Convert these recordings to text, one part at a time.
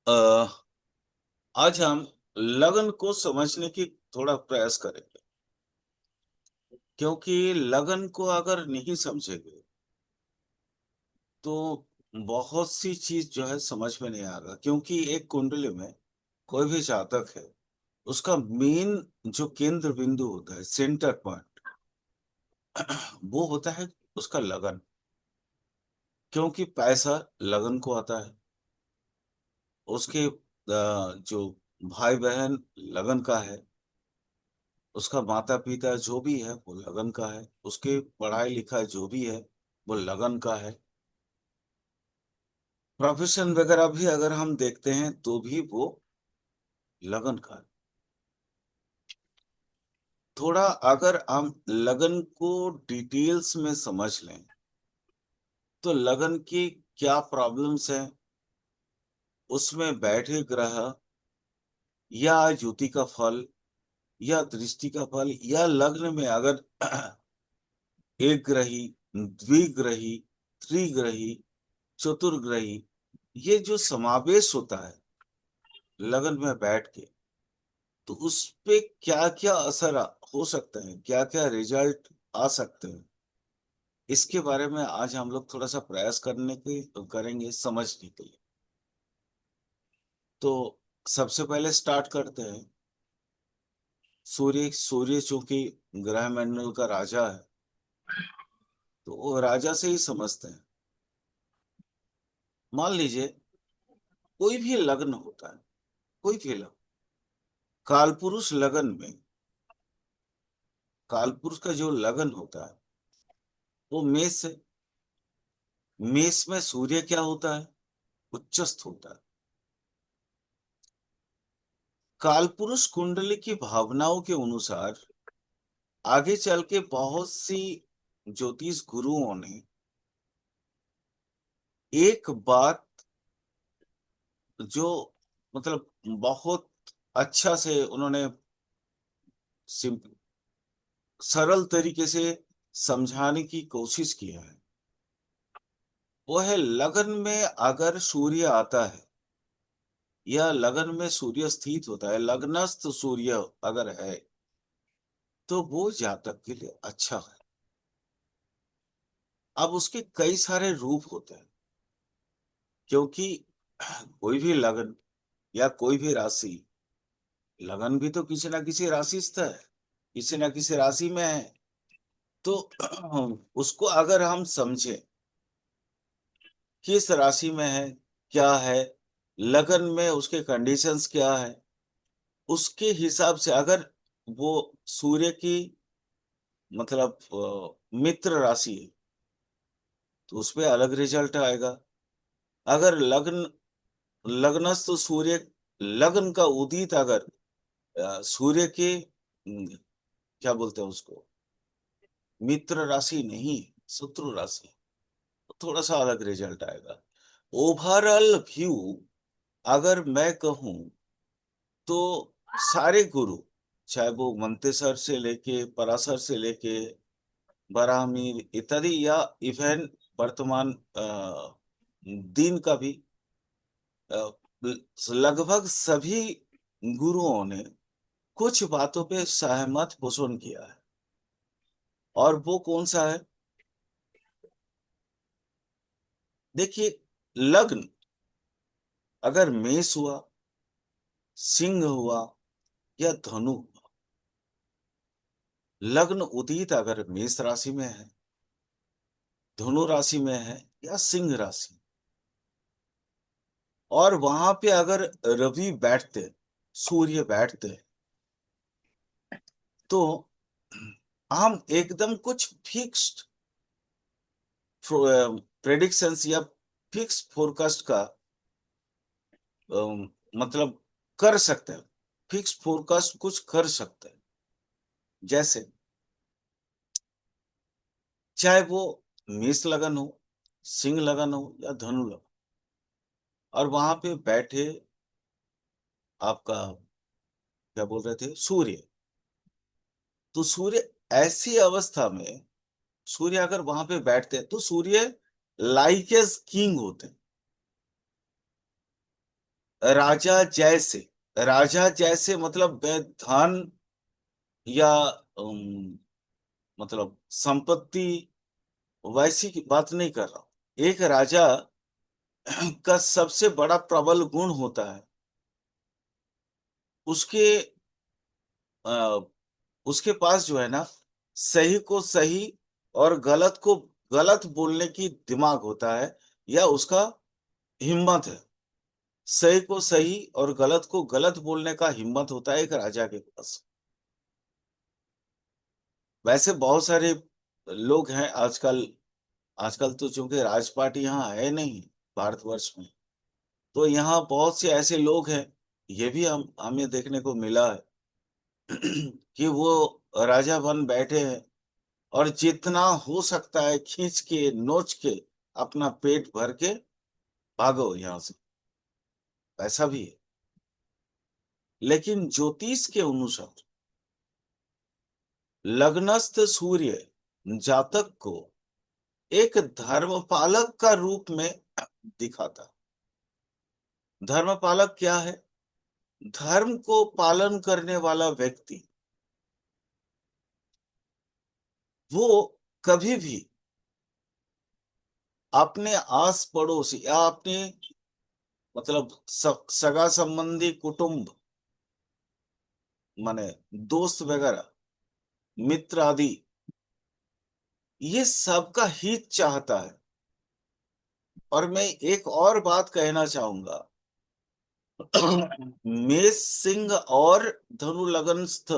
अ, आज हम लगन को समझने की थोड़ा प्रयास करेंगे, क्योंकि लगन को अगर नहीं समझेंगे तो बहुत सी चीज जो है समझ में नहीं आएगा। क्योंकि एक कुंडली में कोई भी जातक है, उसका मेन जो केंद्र बिंदु होता है, सेंटर पॉइंट, वो होता है उसका लगन। क्योंकि पैसा लगन को आता है, उसके जो भाई बहन लगन का है, उसका माता पिता जो भी है वो लगन का है, उसके पढ़ाई लिखाई जो भी है वो लगन का है, प्रोफेशन वगैरह भी अगर हम देखते हैं तो भी वो लगन का है। थोड़ा अगर हम लगन को डिटेल्स में समझ लें तो लगन की क्या प्रॉब्लम्स हैं, उसमें बैठे ग्रह या युति का फल या दृष्टि का फल, या लग्न में अगर एक ग्रही, द्विग्रही, त्रिग्रही, चतुर्ग्रही, ये जो समावेश होता है लगन में बैठ के, तो उस पे क्या क्या असर हो सकते हैं, क्या क्या रिजल्ट आ सकते हैं, इसके बारे में आज हम लोग थोड़ा सा प्रयास करने के करेंगे समझने के लिए। तो सबसे पहले स्टार्ट करते हैं। सूर्य सूर्य चूंकि ग्रह मंडल का राजा है, तो वो राजा से ही समझते हैं। मान लीजिए कोई भी लग्न होता है, कोई भी लग्न, कालपुरुष लगन में, कालपुरुष का जो लगन होता है वो मेष है। मेष में सूर्य क्या होता है? उच्चस्थ होता है। कालपुरुष कुंडली की भावनाओं के अनुसार आगे चल के बहुत सी ज्योतिष गुरुओं ने एक बात जो मतलब बहुत अच्छा से उन्होंने सिंपल सरल तरीके से समझाने की कोशिश किया है। वो है, लगन में अगर सूर्य आता है या लगन में सूर्य स्थित होता है, लग्नस्थ सूर्य अगर है, तो वो जातक के लिए अच्छा है। अब उसके कई सारे रूप होते हैं, क्योंकि कोई भी लगन या कोई भी राशि, लगन भी तो किसी ना किसी राशि से है, किसी ना किसी राशि में है। तो उसको अगर हम समझे किस राशि में है, क्या है, लगन में उसके कंडीशंस क्या है, उसके हिसाब से अगर वो सूर्य की मतलब मित्र राशि है तो उसपे अलग रिजल्ट आएगा। अगर लग्न, लग्नस्थ सूर्य, लग्न का उदित अगर सूर्य के क्या बोलते हैं उसको, मित्र राशि नहीं, शत्रु राशि, तो थोड़ा सा अलग रिजल्ट आएगा। ओवरऑल व्यू अगर मैं कहूं तो सारे गुरु, चाहे वो मंतेसर से लेके पराशर से लेके बराहमीर इत्यादि, या इवन वर्तमान दिन का भी, अ, लगभग सभी गुरुओं ने कुछ बातों पे सहमत पोषण किया है। और वो कौन सा है? देखिए, लग्न अगर मेष हुआ, सिंह हुआ या धनु हुआ, लग्न उदित अगर मेष राशि में है, धनु राशि में है या सिंह राशि, और वहां पे अगर रवि बैठते, सूर्य बैठते, तो हम एकदम कुछ फिक्स्ड प्रेडिक्शंस या फिक्स फोरकास्ट का मतलब कर सकते हैं। फिक्स फोरकास्ट कुछ कर सकते हैं। जैसे चाहे वो मेष लगन हो, सिंह लगन हो या धनु लगन, और वहां पे बैठे आपका क्या बोल रहे थे, सूर्य, तो सूर्य ऐसी अवस्था में, सूर्य अगर वहां पे बैठते हैं तो सूर्य लाइक एज किंग होते हैं। राजा जैसे, राजा जैसे मतलब मैं धन या मतलब संपत्ति वैसी की बात नहीं कर रहा हूं। एक राजा का सबसे बड़ा प्रबल गुण होता है उसके अ, उसके पास जो है ना, सही को सही और गलत को गलत बोलने की दिमाग होता है, या उसका हिम्मत है। सही को सही और गलत को गलत बोलने का हिम्मत होता है एक राजा के पास। वैसे बहुत सारे लोग हैं आजकल। आजकल तो चूंकि राजपाट यहाँ है नहीं भारतवर्ष में, तो यहाँ बहुत से ऐसे लोग हैं, ये भी हमें देखने को मिला है कि वो राजा बन बैठे हैं और जितना हो सकता है खींच के नोच के अपना पेट भर के भागो यहाँ से, ऐसा भी है। लेकिन ज्योतिष के अनुसार लग्नस्थ सूर्य जातक को एक धर्मपालक का रूप में दिखाता है। धर्मपालक क्या है? धर्म को पालन करने वाला व्यक्ति, वो कभी भी अपने आस पड़ोस या अपने मतलब सगा संबंधी कुटुंब माने दोस्त वगैरह मित्र आदि, ये सबका हित चाहता है। और मैं एक और बात कहना चाहूंगा मेष सिंह और धनु लग्नस्थ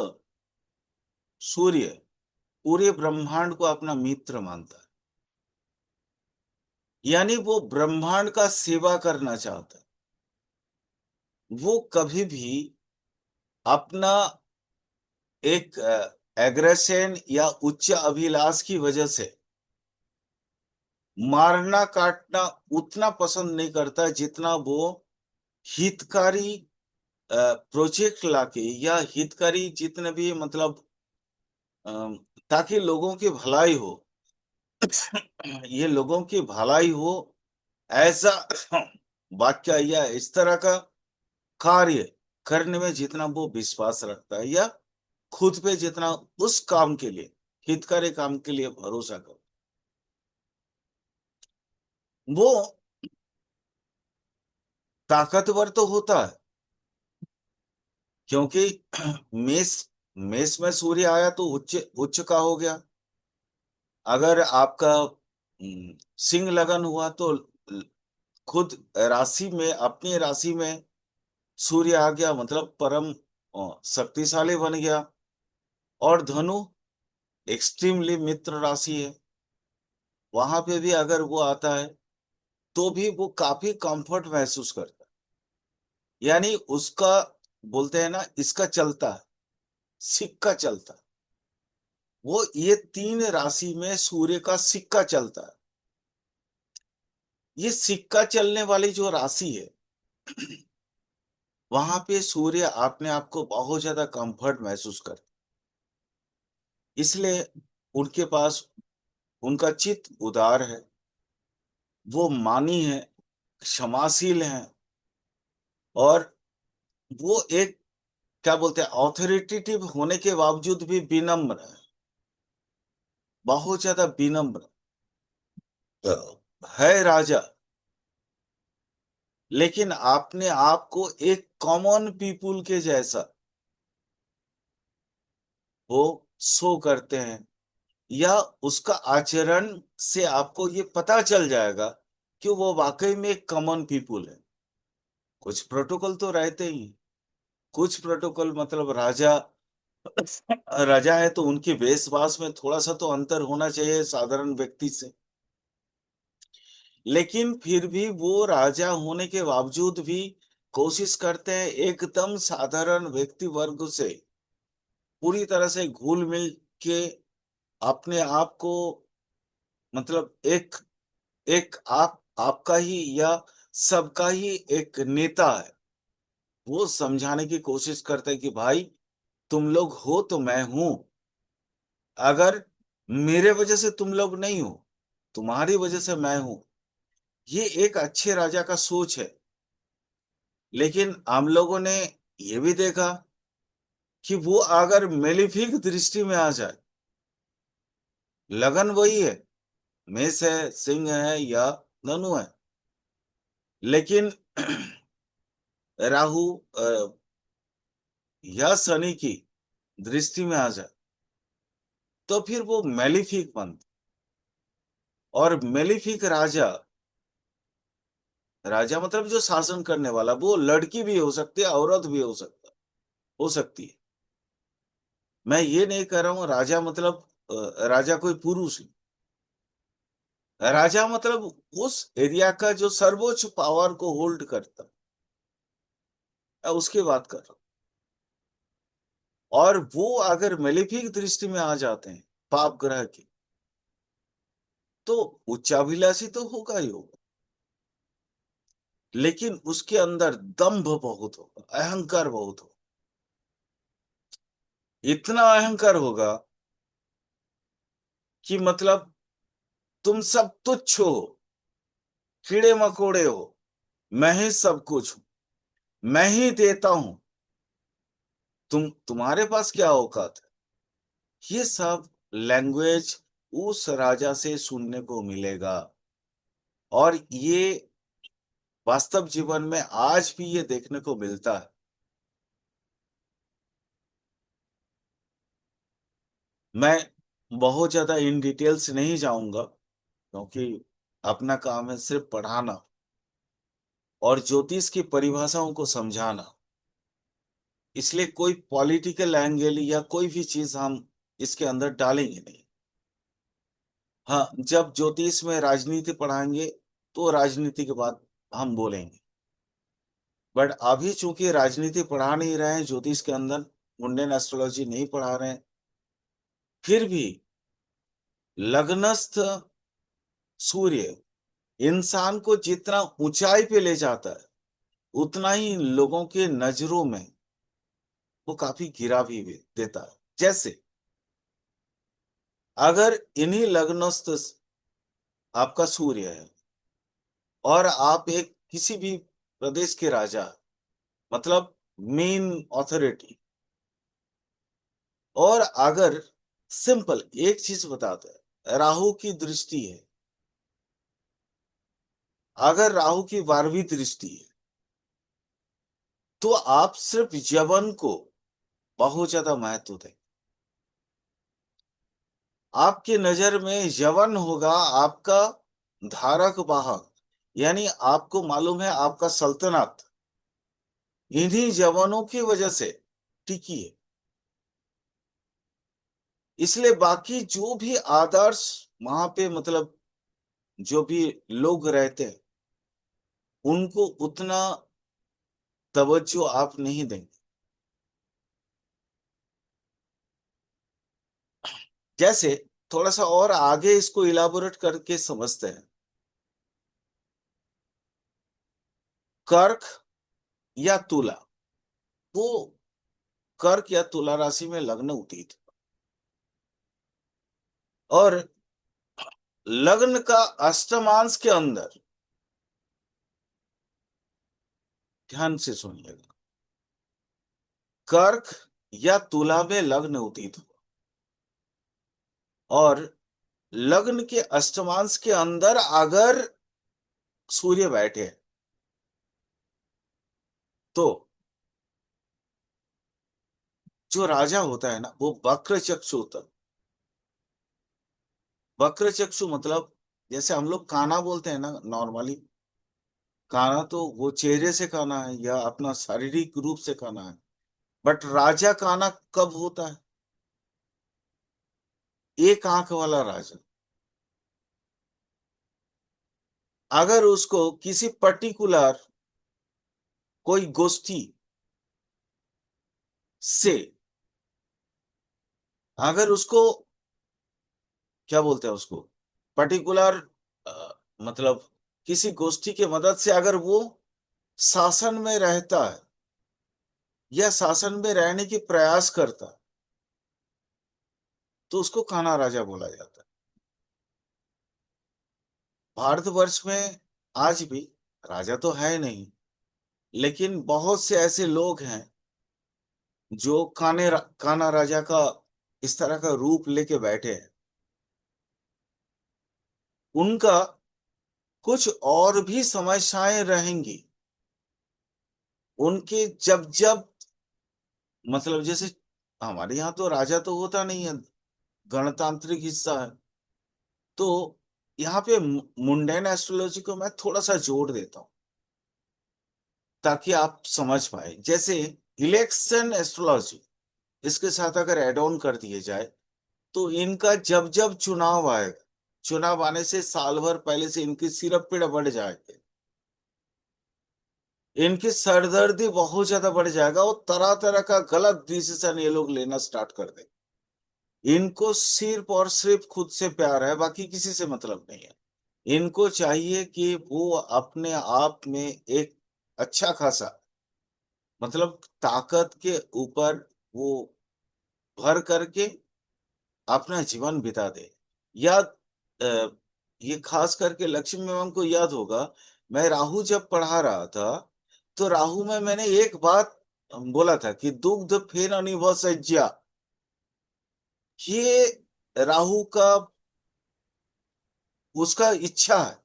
सूर्य पूरे ब्रह्मांड को अपना मित्र मानता है, यानी वो ब्रह्मांड का सेवा करना चाहता है। वो कभी भी अपना एक एग्रेशन या उच्च अभिलाष की वजह से मारना काटना उतना पसंद नहीं करता जितना वो हितकारी प्रोजेक्ट लाके या हितकारी जितने भी मतलब अम, ताकि लोगों की भलाई हो, ये लोगों की भलाई हो ऐसा वाक्य या इस तरह का कार्य करने में जितना वो विश्वास रखता है, या खुद पे जितना उस काम के लिए हितकारी काम के लिए भरोसा कर, वो ताकतवर तो होता है। क्योंकि मेष मेष में सूर्य आया तो उच्च उच्च का हो गया। अगर आपका सिंह लगन हुआ तो खुद राशि में अपनी राशि में सूर्य आ गया, मतलब परम शक्तिशाली बन गया। और धनु एक्सट्रीमली मित्र राशि है, वहां पे भी अगर वो आता है तो भी वो काफी कंफर्ट महसूस करता है। यानी उसका बोलते हैं ना, इसका चलता है, सिक्का चलता है। वो ये तीन राशि में सूर्य का सिक्का चलता है। ये सिक्का चलने वाली जो राशि है वहां पे सूर्य अपने आप को बहुत ज्यादा कंफर्ट महसूस करता है। इसलिए उनके पास उनका चित्त उदार है, वो मानी है, क्षमाशील है, और वो एक क्या बोलते हैं ऑथोरिटेटिव होने के बावजूद भी विनम्र है, बहुत ज्यादा विनम्र है राजा। लेकिन अपने आप को एक कॉमन पीपुल के जैसा वो शो करते हैं, या उसका आचरण से आपको ये पता चल जाएगा कि वो वाकई में एक कॉमन पीपुल है। कुछ प्रोटोकॉल तो रहते ही हैं। कुछ प्रोटोकॉल मतलब राजा राजा है तो उनके वेशवास में थोड़ा सा तो अंतर होना चाहिए साधारण व्यक्ति से। लेकिन फिर भी वो राजा होने के बावजूद भी कोशिश करते हैं एकदम साधारण व्यक्ति वर्ग से पूरी तरह से घुल मिल के अपने आप को मतलब एक एक आपका ही या सबका ही एक नेता है, वो समझाने की कोशिश करते हैं कि भाई तुम लोग हो तो मैं हूं। अगर मेरे वजह से तुम लोग नहीं हो, तुम्हारी वजह से मैं हूं। ये एक अच्छे राजा का सोच है। लेकिन हम लोगों ने ये भी देखा कि वो अगर मेलिफिक दृष्टि में आ जाए, लगन वही है, मेष है, सिंह है या धनु है, लेकिन राहु या शनि की दृष्टि में आ जाए तो फिर वो मेलिफिक बनता। और मेलिफिक राजा, राजा मतलब जो शासन करने वाला, वो लड़की भी हो सकती है, औरत भी हो सकती है। मैं ये नहीं कह रहा हूं राजा मतलब राजा कोई पुरुष है। राजा मतलब उस एरिया का जो सर्वोच्च पावर को होल्ड करता है, मैं उसकी बात कर रहा हूं। और वो अगर मेलेफिक दृष्टि में आ जाते हैं पाप ग्रह की, तो उच्चाभिलाषी तो होगा ही होगा, लेकिन उसके अंदर दंभ बहुत होगा, अहंकार बहुत होगा। इतना अहंकार होगा कि मतलब तुम सब तुच्छ हो, कीड़े मकोड़े हो, मैं ही सब कुछ हूं, मैं ही देता हूं, तुम्हारे पास क्या औकात है। ये सब लैंग्वेज उस राजा से सुनने को मिलेगा। और ये वास्तव जीवन में आज भी ये देखने को मिलता है। मैं बहुत ज्यादा इन डिटेल्स नहीं जाऊंगा, क्योंकि अपना काम है सिर्फ पढ़ाना और ज्योतिष की परिभाषाओं को समझाना। इसलिए कोई पॉलिटिकल एंगल या कोई भी चीज हम इसके अंदर डालेंगे नहीं। हाँ, जब ज्योतिष में राजनीति पढ़ाएंगे तो राजनीति के बाद हम बोलेंगे। बट अभी चूंकि राजनीति पढ़ा नहीं रहे हैं ज्योतिष के अंदर, मुंडन एस्ट्रोलॉजी नहीं पढ़ा रहे हैं, फिर भी लग्नस्थ सूर्य इंसान को जितना ऊंचाई पे ले जाता है, उतना ही लोगों के नजरों में वो काफी गिरा भी देता है। जैसे अगर इन्हीं लग्नस्थ आपका सूर्य है और आप एक किसी भी प्रदेश के राजा, मतलब मेन अथॉरिटी, और अगर सिंपल एक चीज बताते हैं, राहु की दृष्टि है, अगर राहु की 12वीं दृष्टि है, तो आप सिर्फ यवन को बहुत ज्यादा महत्व दें। आपकी नजर में यवन होगा आपका धारक वाहक, यानी आपको मालूम है आपका सल्तनत इन्हीं जवानों की वजह से टिकी है। इसलिए बाकी जो भी आदर्श वहां पे मतलब जो भी लोग रहते हैं, उनको उतना तवज्जो आप नहीं देंगे। जैसे थोड़ा सा और आगे इसको इलाबोरेट करके समझते हैं। कर्क या तुला, वो कर्क या तुला राशि में लग्न उदित, और लग्न का अष्टमांश के अंदर, ध्यान से सुनिएगा, कर्क या तुला में लग्न उदित हुआ और लग्न के अष्टमांश के अंदर अगर सूर्य बैठे, तो जो राजा होता है ना वो वक्र चक्षु होता है। वक्र चक्षु मतलब जैसे हम लोग काना बोलते हैं ना नॉर्मली, काना तो वो चेहरे से काना है या अपना शारीरिक रूप से काना है। बट राजा काना कब होता है? एक आंख वाला राजा अगर उसको किसी पर्टिकुलर कोई गोष्ठी से, अगर उसको क्या बोलते हैं उसको, पर्टिकुलर मतलब किसी गोष्ठी की मदद से अगर वो शासन में रहता है या शासन में रहने की प्रयास करता है, तो उसको काना राजा बोला जाता है। भारतवर्ष में आज भी राजा तो है नहीं, लेकिन बहुत से ऐसे लोग हैं जो काना राजा का इस तरह का रूप लेके बैठे हैं। उनका कुछ और भी समस्याएं रहेंगी। उनके जब जब मतलब जैसे हमारे यहाँ तो राजा तो होता नहीं है, गणतांत्रिक हिस्सा है। तो यहाँ पे मुंडेन एस्ट्रोलॉजी को मैं थोड़ा सा जोड़ देता हूँ ताकि आप समझ पाए। जैसे इलेक्शन एस्ट्रोलॉजी, इसके साथ अगर एड ऑन कर दिए जाए तो इनका जब जब चुनाव आएगा, चुनाव आने से साल भर पहले से इनकी सिरप बढ़ जाएगी, इनकी सरदर्दी बहुत ज्यादा बढ़ जाएगा और तरह तरह का गलत डिसीजन ये लोग लेना स्टार्ट कर देंगे। इनको सिर्फ और सिर्फ खुद से प्यार है, बाकी किसी से मतलब नहीं है। इनको चाहिए कि वो अपने आप में एक अच्छा खासा मतलब ताकत के ऊपर वो भर करके अपना जीवन बिता दे। याद अ, ये खास करके लक्ष्मी मैम को याद होगा, मैं राहु जब पढ़ा रहा था तो राहु में मैंने एक बात बोला था कि दुग्ध फेर अनिभ सज्जा। ये राहु का उसका इच्छा है,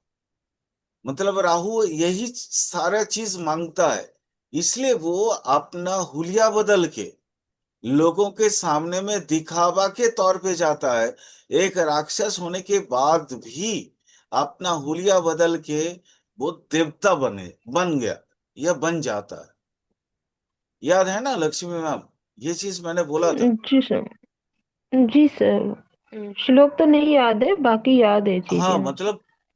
मतलब राहु यही सारा चीज मांगता है। इसलिए वो अपना हुलिया बदल के लोगों के सामने में दिखावा के तौर पे जाता है। एक राक्षस होने के बाद भी अपना हुलिया बदल के वो देवता बन गया या बन जाता है। याद है ना लक्ष्मी मैम, ये चीज मैंने बोला था। जी सर। जी सर, श्लोक तो नहीं याद है, बाकी याद है चीजें हाँ मुझे।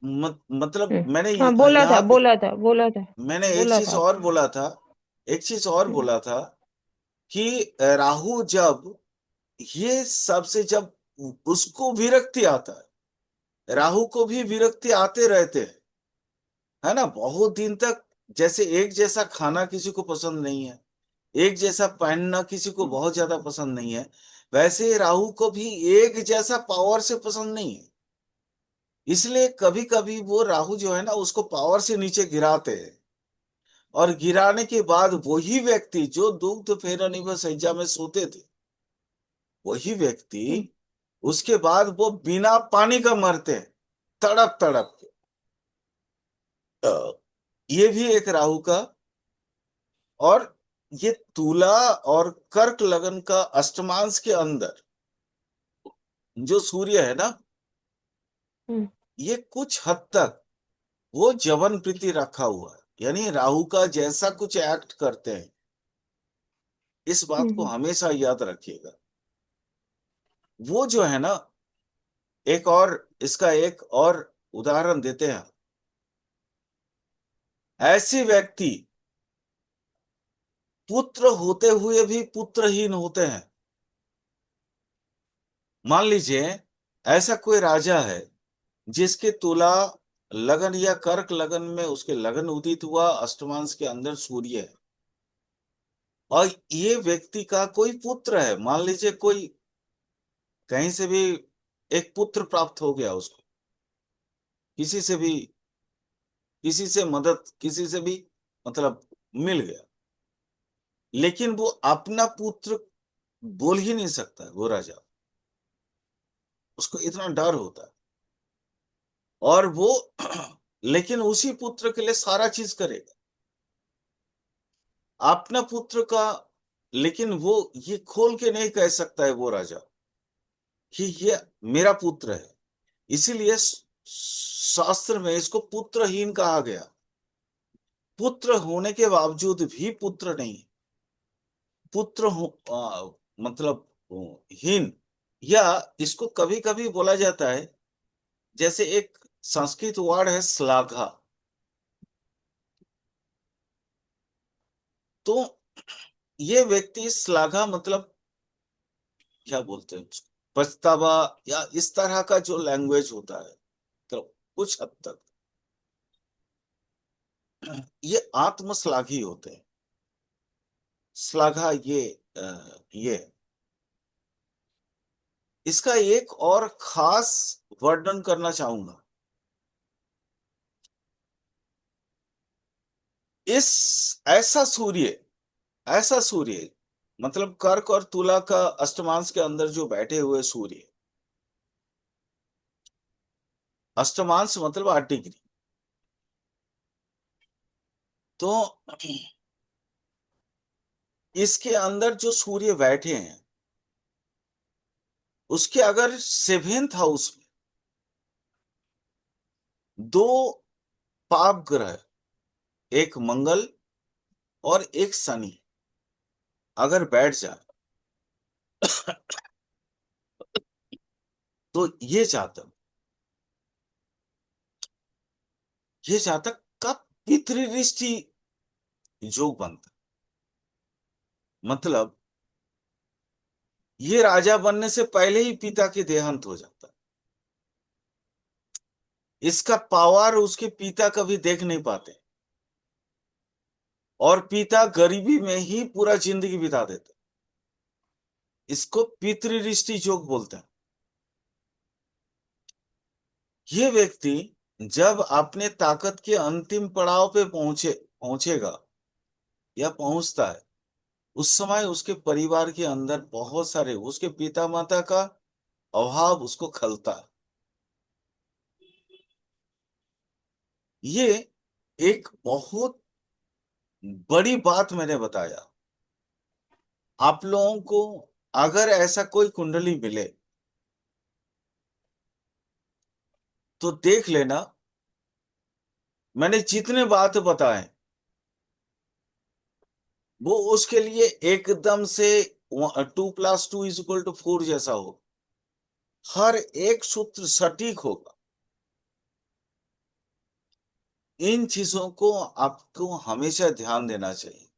मतलब मैंने हाँ, बोला था यहाँ पे बोला था बोला था। मैंने एक बोला चीज था और आपने। बोला था। एक चीज और हम्म, बोला था कि राहु जब ये सबसे जब उसको विरक्ति आता है, राहु को भी विरक्ति आते रहते हैं, है ना, बहुत दिन तक। जैसे एक जैसा खाना किसी को पसंद नहीं है, एक जैसा पहनना किसी को बहुत ज्यादा पसंद नहीं है, वैसे राहु को भी एक जैसा पावर से पसंद नहीं है। इसलिए कभी कभी वो राहु जो है ना उसको पावर से नीचे गिराते हैं। और गिराने के बाद वही व्यक्ति जो दुग्ध फेरनी में सज्जा में सोते थे, वही व्यक्ति हम्म, उसके बाद वो बिना पानी का मरते हैं, तड़प तड़प के। ये भी एक राहु का। और ये तुला और कर्क लगन का अष्टमांश के अंदर जो सूर्य है ना, हम्म, ये कुछ हद तक वो जवन प्रीति रखा हुआ है, यानी राहु का जैसा कुछ एक्ट करते हैं। इस बात को हम्म, हमेशा याद रखिएगा। वो जो है ना, एक और इसका एक और उदाहरण देते हैं। ऐसे व्यक्ति पुत्र होते हुए भी पुत्रहीन होते हैं। मान लीजिए ऐसा कोई राजा है जिसके तुला लगन या कर्क लगन में उसके लगन उदित हुआ, अष्टमांश के अंदर सूर्य है, और ये व्यक्ति का कोई पुत्र है, मान लीजिए कोई कहीं से भी एक पुत्र प्राप्त हो गया उसको, किसी से भी, किसी से मदद, किसी से भी मतलब मिल गया, लेकिन वो अपना पुत्र बोल ही नहीं सकता है वो राजा, उसको इतना डर होता है। और वो लेकिन उसी पुत्र के लिए सारा चीज करेगा, अपना पुत्र का। लेकिन वो ये खोल के नहीं कह सकता है वो राजा कि ये मेरा पुत्र है। इसीलिए शास्त्र में इसको पुत्रहीन कहा गया। पुत्र होने के बावजूद भी पुत्र नहीं, पुत्र हो मतलब हीन। या इसको कभी कभी बोला जाता है, जैसे एक संस्कृत वर्ड है श्लाघा। तो ये व्यक्ति श्लाघा मतलब क्या बोलते हैं उसको, पछतावा, या इस तरह का जो लैंग्वेज होता है, तो कुछ हद तक ये आत्मश्लाघी होते हैं। श्लाघा ये इसका एक और खास वर्णन करना चाहूंगा। इस ऐसा सूर्य, ऐसा सूर्य, मतलब कर्क और तुला का अष्टमांश के अंदर जो बैठे हुए सूर्य, अष्टमांश मतलब 8 डिग्री, तो इसके अंदर जो सूर्य बैठे हैं, उसके अगर सेवेंथ हाउस में दो पाप ग्रह, एक मंगल और एक शनि अगर बैठ जाए, तो ये जातक का पितृदृष्टि योग बनता है। मतलब ये राजा बनने से पहले ही पिता के देहांत हो जाता है। इसका पावर उसके पिता कभी देख नहीं पाते, और पिता गरीबी में ही पूरा जिंदगी बिता देते। इसको पितृदृष्टि योग बोलते हैं। ये व्यक्ति जब अपने ताकत के अंतिम पड़ाव पे पहुंचेगा या पहुंचता है, उस समय उसके परिवार के अंदर बहुत सारे उसके पिता माता का अभाव उसको खलता है। ये एक बहुत बड़ी बात मैंने बताया आप लोगों को। अगर ऐसा कोई कुंडली मिले तो देख लेना, मैंने जितने बात बताए वो उसके लिए एकदम से 2+2=4 जैसा हो, हर एक सूत्र सटीक होगा। इन चीजों को आपको हमेशा ध्यान देना चाहिए।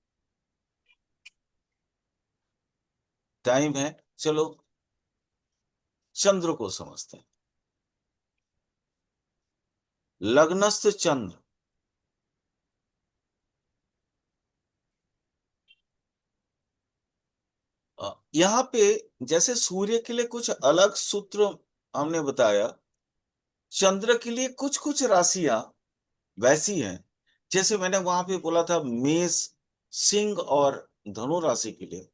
टाइम है, चलो चंद्र को समझते हैं। लग्नस्थ चंद्र, यहाँ पे जैसे सूर्य के लिए कुछ अलग सूत्र हमने बताया, चंद्र के लिए कुछ कुछ राशियां वैसी हैं। जैसे मैंने वहां पे बोला था मेष, सिंह और धनु राशि के लिए,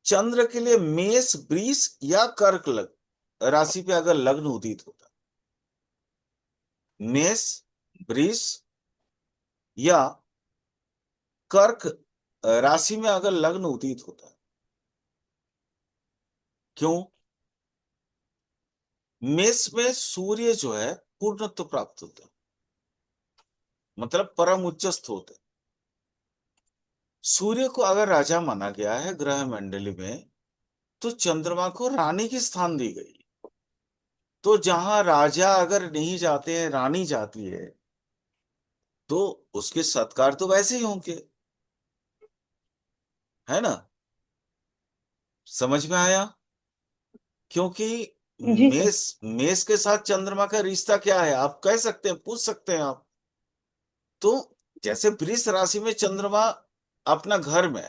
चंद्र के लिए मेष, वृष या कर्क राशि पे अगर लग्न उदित होता, मेष, वृष या कर्क राशि में अगर लग्न उदित होता है, क्यों? मेष में सूर्य जो है पूर्णत्व प्राप्त होता है, मतलब परम उच्चस्थ होते हैं। सूर्य को अगर राजा माना गया है ग्रह मंडली में, तो चंद्रमा को रानी की स्थान दी गई। तो जहां राजा अगर नहीं जाते हैं, रानी जाती है, तो उसके सत्कार तो वैसे ही होंगे, है ना? समझ में आया? क्योंकि जी सर। मेष मेष के साथ चंद्रमा का रिश्ता क्या है, आप कह सकते हैं, पूछ सकते हैं आप। तो जैसे वृष राशि में चंद्रमा अपना घर में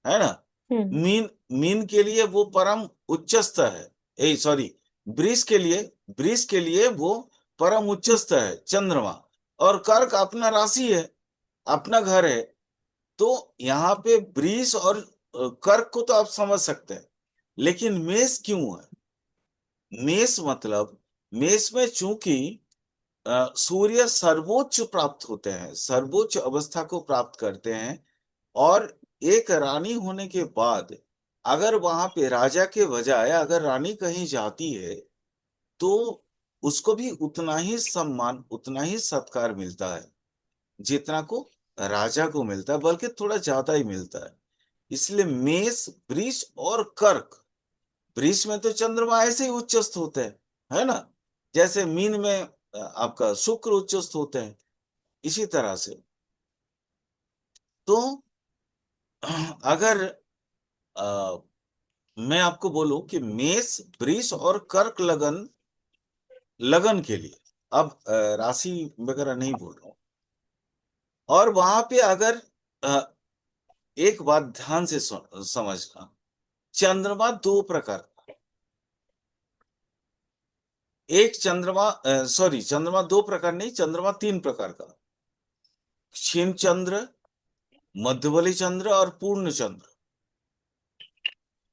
है ना? हम्म। मीन मीन के लिए वो परम उच्चस्थ है, ए सॉरी, वृष के लिए वृष के लिए वो परम उच्चस्थ है चंद्रमा। और कर्क अपना राशि है, अपना घर है। तो यहाँ पे वृष और कर्क को तो आप समझ सकते हैं, लेकिन मेष क्यों है? मेष मतलब, मेष में चूंकि सूर्य सर्वोच्च प्राप्त होते हैं, सर्वोच्च अवस्था को प्राप्त करते हैं, और एक रानी होने के बाद अगर वहां पे राजा के बजाय अगर रानी कहीं जाती है, तो उसको भी उतना ही सम्मान, उतना ही सत्कार मिलता है जितना को राजा को मिलता है, बल्कि थोड़ा ज्यादा ही मिलता है। इसलिए मेष, वृष और कर्क, वृष में तो चंद्रमा ऐसे ही उच्चस्थ होते हैं, है ना? जैसे मीन में आपका शुक्र उच्चस्थ होते हैं, इसी तरह से। तो अगर अ, मैं आपको बोलूं कि मेष, वृष और कर्क लगन, लगन के लिए, अब राशि वगैरह नहीं बोल रहा हूं। और वहां पे अगर एक बात ध्यान से समझना, चंद्रमा दो प्रकार का, एक चंद्रमा, सॉरी, चंद्रमा दो प्रकार नहीं, चंद्रमा तीन प्रकार का। क्षीण चंद्र, मध्यबली चंद्र और पूर्ण चंद्र।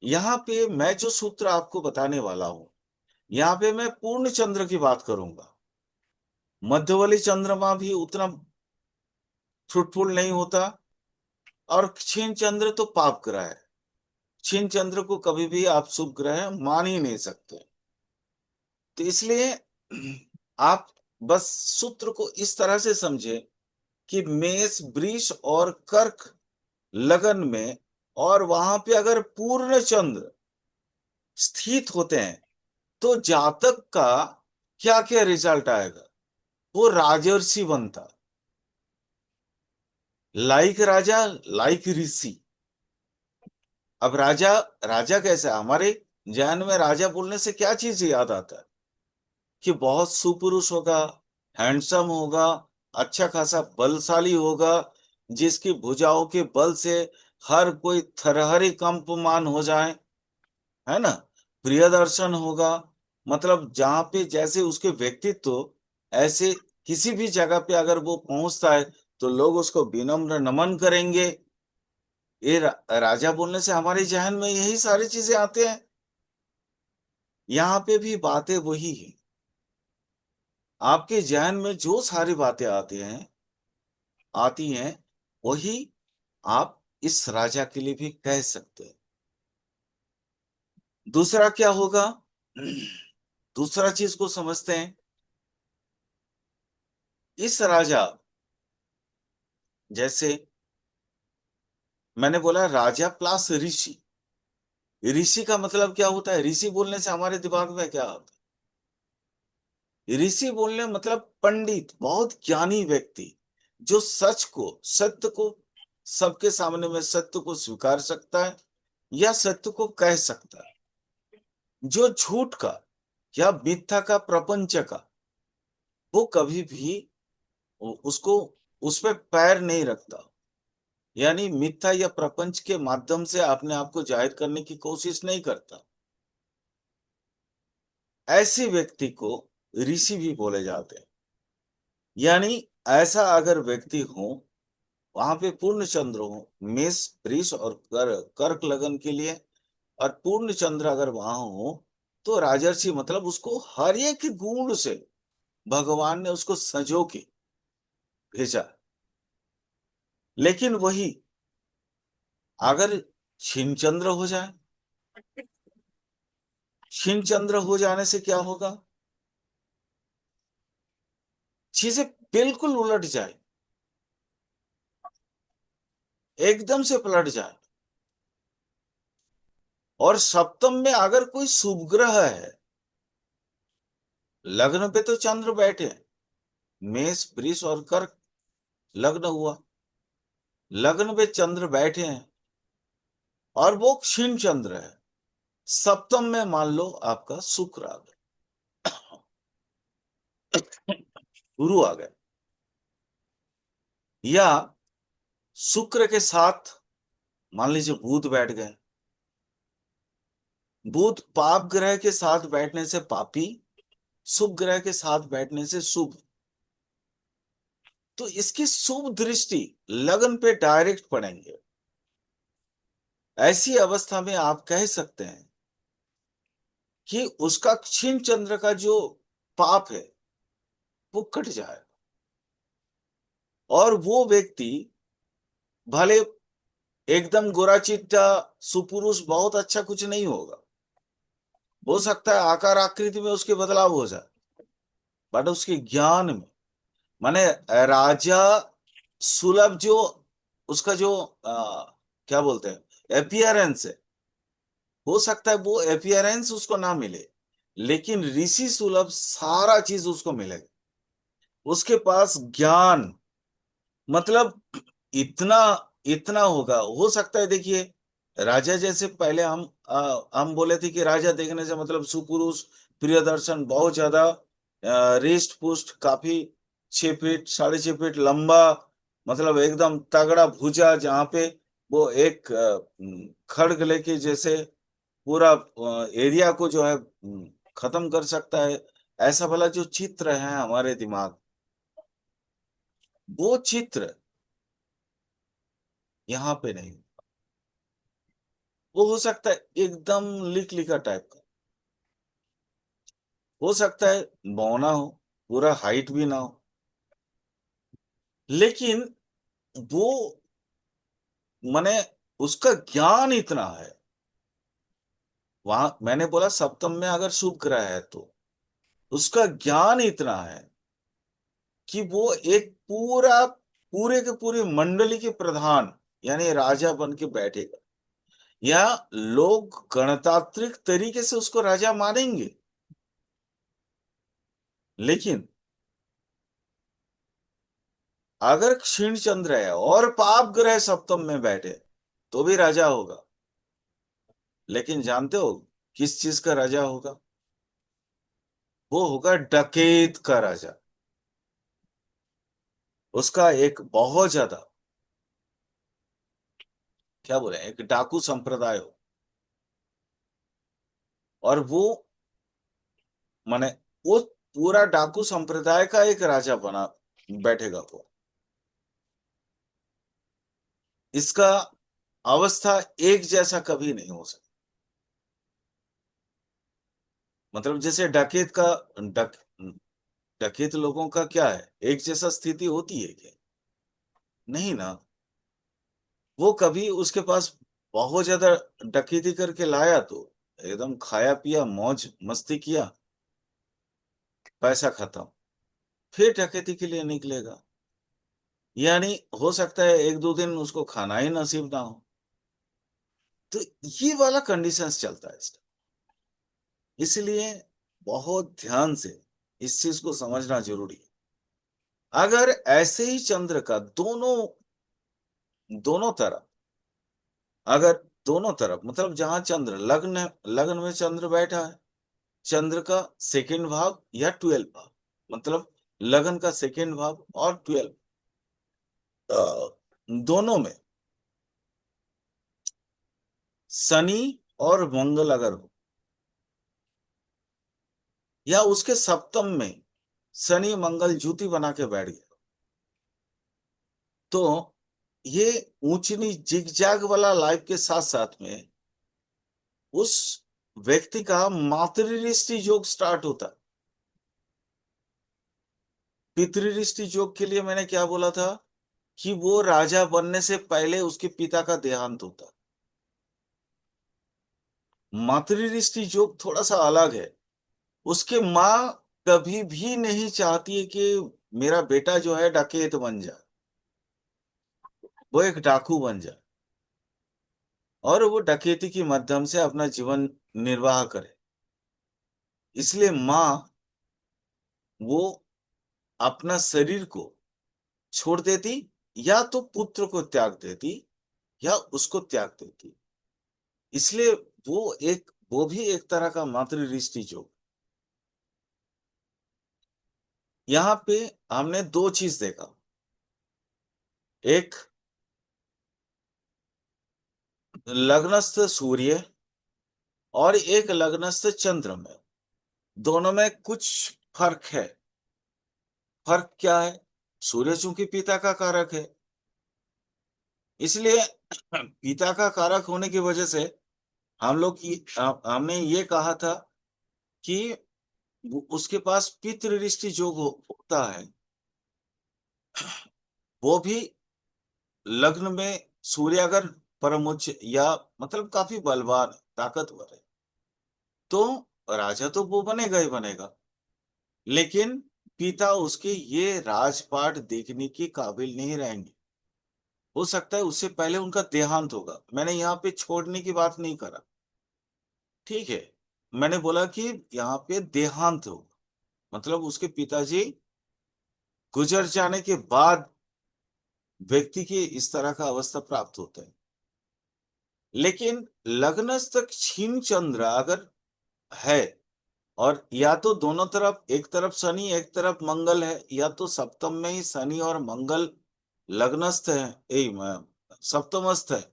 यहाँ पे मैं जो सूत्र आपको बताने वाला हूं, यहाँ पे मैं पूर्ण चंद्र की बात करूंगा। मध्यबली चंद्रमा भी उतना फ्रूटफुल नहीं होता, और क्षीण चंद्र तो पाप ग्रह है। क्षीण चंद्र को कभी भी आप शुभ ग्रह मान ही नहीं सकते। तो इसलिए आप बस सूत्र को इस तरह से समझे कि मेष, वृष और कर्क लगन में, और वहां पे अगर पूर्ण चंद्र स्थित होते हैं, तो जातक का क्या क्या रिजल्ट आएगा। वो राजर्षि बनता, लाइक राजा, लाइक ऋषि। अब राजा, राजा कैसा, हमारे जहन में राजा बोलने से क्या चीज याद आता है, कि बहुत सुपुरुष होगा, हैंडसम होगा, अच्छा खासा बलशाली होगा, जिसकी भुजाओं के बल से हर कोई थरहरी कंपमान हो जाए, है ना। प्रियदर्शन होगा, मतलब जहां पे जैसे उसके व्यक्तित्व, ऐसे किसी भी जगह पे अगर वो पहुंचता है तो लोग उसको विनम्र नमन करेंगे। ये राजा बोलने से हमारे जहन में यही सारी चीजें आते हैं। यहाँ पे भी बातें वही है। आपके जहन में जो सारी बातें आती हैं, वही आप इस राजा के लिए भी कह सकते हैं। दूसरा क्या होगा, दूसरा चीज को समझते हैं। इस राजा, जैसे मैंने बोला राजा प्लस ऋषि। ऋषि का मतलब क्या होता है, ऋषि बोलने से हमारे दिमाग में क्या आता है। ऋषि बोलने मतलब पंडित, बहुत ज्ञानी व्यक्ति, जो सच को, सत्य को, सबके सामने में सत्य को स्वीकार सकता है या सत्य को कह सकता है। जो झूठ का या मिथ्या का, प्रपंच का, वो कभी भी उसको, उस पे पैर नहीं रखता। यानी मिथ्या या प्रपंच के माध्यम से अपने आप को जाहिर करने की कोशिश नहीं करता। ऐसे व्यक्ति को ऋषि भी बोले जाते हैं। यानी ऐसा अगर व्यक्ति हो, वहां पे पूर्ण चंद्र हो, मेष, वृष और कर्क लगन के लिए, और पूर्ण चंद्र अगर वहां हो, तो राजर्षि मतलब उसको हर एक गुण से भगवान ने उसको संजो के भेजा। लेकिन वही अगर क्षीण चंद्र हो जाए, क्षीण चंद्र हो जाने से क्या होगा, चीजें बिल्कुल उलट जाए, एकदम से पलट जाए। और सप्तम में अगर कोई शुभ ग्रह है, लग्न पे तो चंद्र बैठे हैं, मेष, वृष और कर्क लग्न हुआ, लग्न पे चंद्र बैठे हैं, और वो क्षीण चंद्र है। सप्तम में मान लो आपका शुक्र आ गया, गुरु आ गया, या शुक्र के साथ मान लीजिए बुध बैठ गए। बुध पाप ग्रह के साथ बैठने से पापी, शुभ ग्रह के साथ बैठने से शुभ। तो इसकी शुभ दृष्टि लगन पे डायरेक्ट पड़ेंगे। ऐसी अवस्था में आप कह सकते हैं कि उसका क्षीण चंद्र का जो पाप है वो कट जाए, और वो व्यक्ति भले एकदम गोरा चिट्टा सुपुरुष, बहुत अच्छा कुछ नहीं होगा, हो सकता है आकार आकृति में उसके बदलाव हो जाए, बट उसके ज्ञान में, माने राजा सुलभ जो उसका जो क्या बोलते हैं एपियरेंस है, हो सकता है वो एपियरेंस उसको ना मिले, लेकिन ऋषि सुलभ सारा चीज उसको मिलेगा। उसके पास ज्ञान, मतलब इतना इतना होगा, हो सकता है। देखिए, राजा जैसे पहले हम बोले थे कि राजा देखने से मतलब सुपुरुष, प्रियदर्शन, बहुत ज्यादा रिष्ट पुष्ट, काफी 6 फीट, 6.5 फीट लंबा, मतलब एकदम तगड़ा भुजा, जहाँ पे वो एक खड़ग लेके जैसे पूरा एरिया को जो है खत्म कर सकता है। ऐसा वाला जो चित्र है हमारे दिमाग, वो चित्र यहाँ पे नहीं। वो हो सकता है एकदम लिक लिका टाइप का, हो सकता है बौना हो, पूरा हाइट भी ना हो, लेकिन वो माने उसका ज्ञान इतना है। वहां मैंने बोला सप्तम में अगर शुभ ग्रह है तो उसका ज्ञान इतना है कि वो एक पूरे के पूरे मंडली के प्रधान यानी राजा बन के बैठेगा, या लोग गणतांत्रिक तरीके से उसको राजा मानेंगे। लेकिन अगर क्षीण चंद्र है और पाप ग्रह सप्तम में बैठे तो भी राजा होगा। लेकिन जानते हो किस चीज का राजा होगा? वो होगा डकैत का राजा। उसका एक बहुत ज्यादा, क्या बोले, एक डाकू संप्रदाय हो, और वो माने वो पूरा डाकू संप्रदाय का एक राजा बना बैठेगा वो। इसका अवस्था एक जैसा कभी नहीं हो सकता। मतलब जैसे डक डकैत लोगों का क्या है, एक जैसा स्थिति होती है क्या? नहीं ना। वो कभी उसके पास बहुत ज्यादा डकैती करके लाया तो एकदम खाया पिया मौज मस्ती किया, पैसा खत्म, फिर डकैती के लिए निकलेगा। यानी हो सकता है एक दो दिन उसको खाना ही नसीब ना हो। तो ये वाला कंडीशंस चलता है इसका। इसलिए बहुत ध्यान से इस चीज को समझना जरूरी है। अगर ऐसे ही चंद्र का दोनों दोनों तरफ, अगर दोनों तरफ मतलब जहां चंद्र लग्न लग्न में चंद्र बैठा है, चंद्र का सेकंड भाव या 12 भाव, मतलब लगन का सेकंड भाव और 12, दोनों में शनि और मंगल अगर हो, या उसके सप्तम में शनि मंगल जुति बना के बैठ गया, तो ये ऊंच नीच जिग जैग वाला लाइफ के साथ साथ में उस व्यक्ति का मातृऋष्टि योग स्टार्ट होता है। पितृऋष्टि योग के लिए मैंने क्या बोला था कि वो राजा बनने से पहले उसके पिता का देहांत होता है। मातृऋष्टि योग थोड़ा सा अलग है। उसके माँ कभी भी नहीं चाहती है कि मेरा बेटा जो है डकैत बन जाए, वो एक डाकू बन जाए और वो डकैती के माध्यम से अपना जीवन निर्वाह करे। इसलिए माँ वो अपना शरीर को छोड़ देती, या तो पुत्र को त्याग देती या उसको त्याग देती। इसलिए वो भी एक तरह का मातृऋष्टि योग। यहाँ पे हमने दो चीज देखा, एक लग्नस्थ सूर्य और एक लग्नस्थ चंद्र में, दोनों में कुछ फर्क है। फर्क क्या है? सूर्य चूंकि पिता का कारक है, इसलिए पिता का कारक होने की वजह से हमने ये कहा था कि उसके पास पितृऋष्टि जो होता है, वो भी लग्न में सूर्य अगर परम उच्च या मतलब काफी बलवान ताकतवर है, तो राजा तो वो बनेगा ही बनेगा। लेकिन पिता उसके ये राजपाट देखने के काबिल नहीं रहेंगे। हो सकता है उससे पहले उनका देहांत होगा। मैंने यहाँ पे छोड़ने की बात नहीं करा, ठीक है। मैंने बोला कि यहाँ पे देहांत होगा, मतलब उसके पिताजी गुजर जाने के बाद व्यक्ति की इस तरह का अवस्था प्राप्त होता है। लेकिन लग्नस्थ क्षीण चंद्र अगर है, और या तो दोनों तरफ, एक तरफ शनि एक तरफ मंगल है, या तो सप्तम में ही शनि और मंगल लग्नस्थ है, सप्तमस्थ है,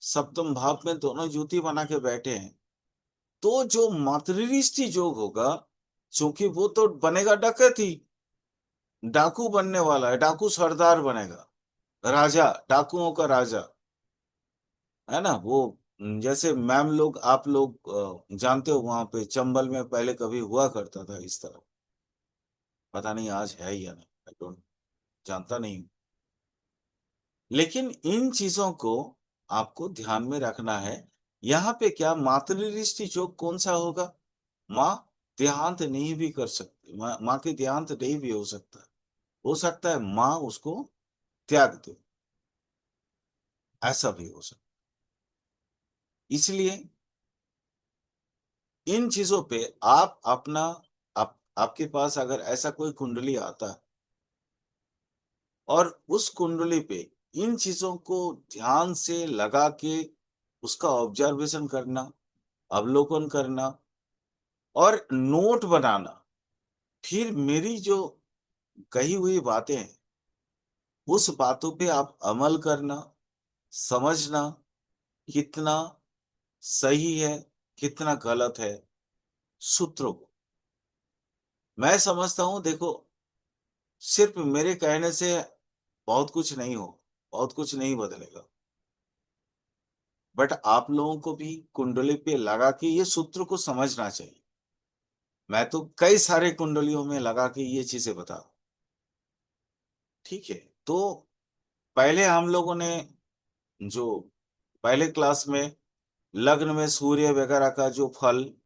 सप्तम भाव में दोनों युति बना के बैठे हैं, तो जो मातृऋष्टि योग होगा, क्योंकि वो तो बनेगा डकैत ही, डाकू बनने वाला है, डाकू सरदार बनेगा, राजा, डाकुओं का राजा। है ना वो। जैसे मैम लोग आप लोग जानते हो वहां पे चंबल में पहले कभी हुआ करता था इस तरह। पता नहीं आज है या नहीं, आई डोंट, जानता नहीं हूं। लेकिन इन चीजों को आपको ध्यान में रखना है। यहाँ पे क्या मातृदृष्टि जो कौन सा होगा, माँ देहांत नहीं भी कर सकती, माँ के देहांत नहीं भी हो सकता है माँ उसको त्याग दे, ऐसा भी हो सकता है। इसलिए इन चीजों पे आप अपना, आपके पास अगर ऐसा कोई कुंडली आता है और उस कुंडली पे इन चीजों को ध्यान से लगा के उसका ऑब्जर्वेशन करना, अवलोकन करना और नोट बनाना, फिर मेरी जो कही हुई बातें हैं उस बातों पे आप अमल करना, समझना कितना सही है कितना गलत है सूत्रों को। मैं समझता हूं देखो, सिर्फ मेरे कहने से बहुत कुछ नहीं हो, बहुत कुछ नहीं बदलेगा, बट आप लोगों को भी कुंडली पे लगा के ये सूत्र को समझना चाहिए। मैं तो कई सारे कुंडलियों में लगा के ये चीजें बता, ठीक है। तो पहले हम लोगों ने जो पहले क्लास में लग्न में सूर्य वगैरह का जो फल